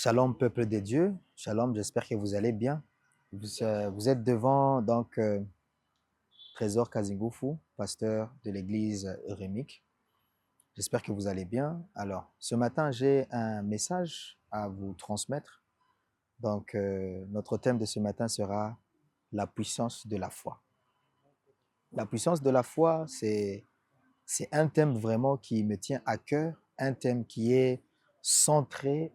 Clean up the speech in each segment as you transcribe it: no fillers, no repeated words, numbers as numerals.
Shalom, peuple de Dieu. Shalom, j'espère que vous allez bien. Vous êtes devant Trésor Kazingoufou, pasteur de l'église Eurémique. J'espère que vous allez bien. Alors, ce matin, j'ai un message à vous transmettre. Notre thème de ce matin sera la puissance de la foi. La puissance de la foi, c'est un thème vraiment qui me tient à cœur, un thème qui est centré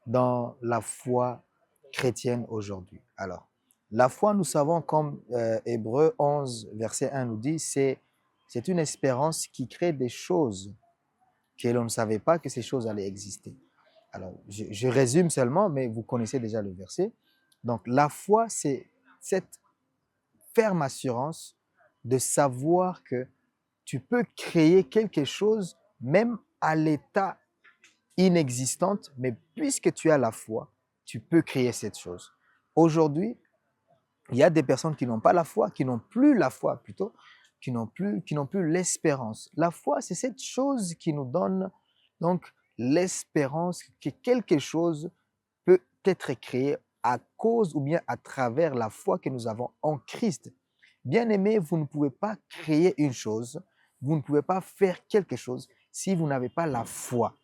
dans la foi chrétienne aujourd'hui. Alors, la foi, nous savons, comme Hébreux 11, verset 1 nous dit, c'est une espérance qui crée des choses que l'on ne savait pas que ces choses allaient exister. Alors, je résume seulement, mais vous connaissez déjà le verset. Donc, la foi, c'est cette ferme assurance de savoir que tu peux créer quelque chose, même à l'état inexistante, mais puisque tu as la foi, tu peux créer cette chose. Aujourd'hui, il y a des personnes qui n'ont pas la foi, qui n'ont plus la foi plutôt, qui n'ont plus l'espérance. La foi, c'est cette chose qui nous donne donc l'espérance que quelque chose peut être créé à cause ou bien à travers la foi que nous avons en Christ. Bien-aimés, vous ne pouvez pas créer une chose, vous ne pouvez pas faire quelque chose si vous n'avez pas la foi.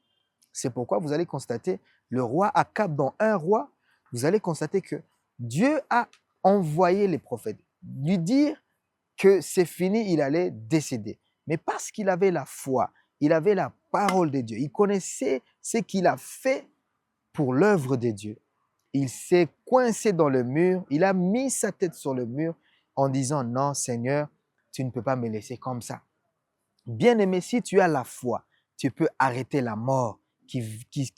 C'est pourquoi vous allez constater le roi Akab dans un roi, vous allez constater que Dieu a envoyé les prophètes, lui dire que c'est fini, il allait décéder. Mais parce qu'il avait la foi, il avait la parole de Dieu, il connaissait ce qu'il a fait pour l'œuvre de Dieu. Il s'est coincé dans le mur, il a mis sa tête sur le mur en disant, non Seigneur, tu ne peux pas me laisser comme ça. Bien-aimé, si tu as la foi, tu peux arrêter la mort qui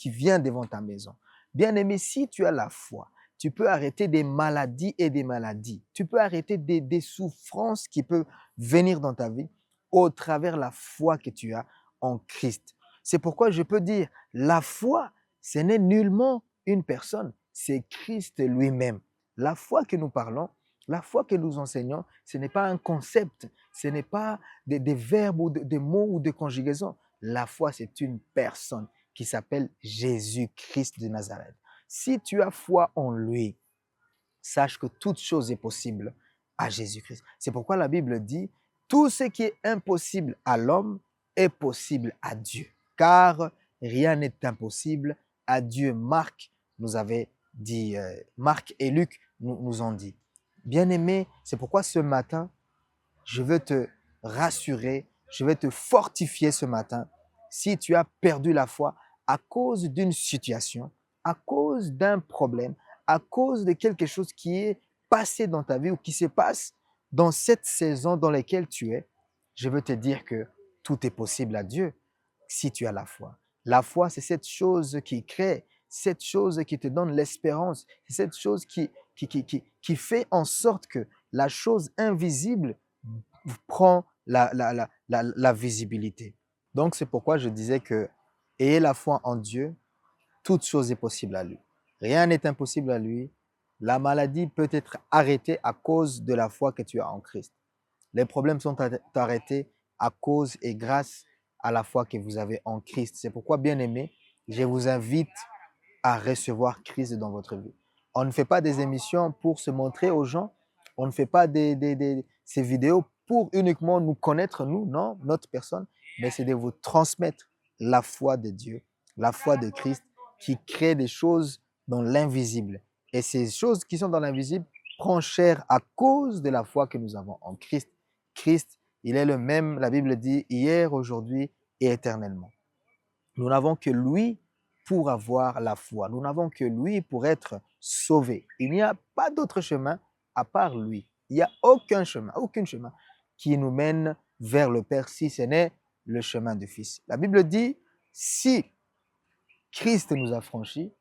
vient devant ta maison. Bien-aimé, si tu as la foi, tu peux arrêter des maladies et des maladies. Tu peux arrêter des souffrances qui peuvent venir dans ta vie au travers la foi que tu as en Christ. C'est pourquoi je peux dire, la foi, ce n'est nullement une personne, c'est Christ lui-même. La foi que nous parlons, la foi que nous enseignons, ce n'est pas un concept, ce n'est pas des verbes ou des mots ou des conjugaisons. La foi, c'est une personne qui s'appelle Jésus-Christ de Nazareth. Si tu as foi en lui, sache que toute chose est possible à Jésus-Christ. C'est pourquoi la Bible dit, tout ce qui est impossible à l'homme est possible à Dieu. Car rien n'est impossible à Dieu. Marc nous avait dit, Marc et Luc nous ont dit. Bien-aimé, c'est pourquoi ce matin, je veux te rassurer, je vais te fortifier ce matin. Si tu as perdu la foi à cause d'une situation, à cause d'un problème, à cause de quelque chose qui est passé dans ta vie ou qui se passe dans cette saison dans laquelle tu es, je veux te dire que tout est possible à Dieu si tu as la foi. La foi, c'est cette chose qui crée, cette chose qui te donne l'espérance, c'est cette chose qui fait en sorte que la chose invisible prend la visibilité. Donc, c'est pourquoi je disais que ayez la foi en Dieu, toute chose est possible à lui. Rien n'est impossible à lui. La maladie peut être arrêtée à cause de la foi que tu as en Christ. Les problèmes sont arrêtés à cause et grâce à la foi que vous avez en Christ. C'est pourquoi, bien-aimés, je vous invite à recevoir Christ dans votre vie. On ne fait pas des émissions pour se montrer aux gens. On ne fait pas ces vidéos pour uniquement nous connaître, nous, non, notre personne, mais c'est de vous transmettre la foi de Dieu, la foi de Christ qui crée des choses dans l'invisible. Et ces choses qui sont dans l'invisible prennent chair à cause de la foi que nous avons en Christ. Christ, il est le même, la Bible dit, hier, aujourd'hui et éternellement. Nous n'avons que lui pour avoir la foi. Nous n'avons que lui pour être sauvés. Il n'y a pas d'autre chemin à part lui. Il n'y a aucun chemin qui nous mène vers le Père si ce n'est le chemin du Fils. La Bible dit, si Christ nous a franchis,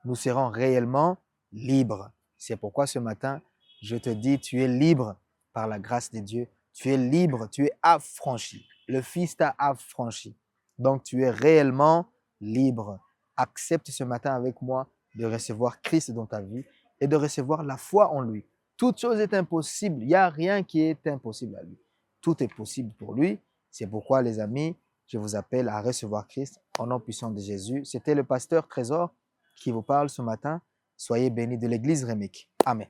nous serons réellement libres. C'est pourquoi ce matin, je te dis, tu es libre par la grâce de Dieu. Tu es libre, tu es affranchi. Le Fils t'a affranchi. Donc, tu es réellement libre. Accepte ce matin avec moi de recevoir Christ dans ta vie et de recevoir la foi en lui. Toute chose est impossible. Il n'y a rien qui est impossible à lui. Tout est possible pour lui. C'est pourquoi, les amis, je vous appelle à recevoir Christ au nom puissant de Jésus. C'était le pasteur Trésor qui vous parle ce matin. Soyez bénis de l'église Rémique. Amen.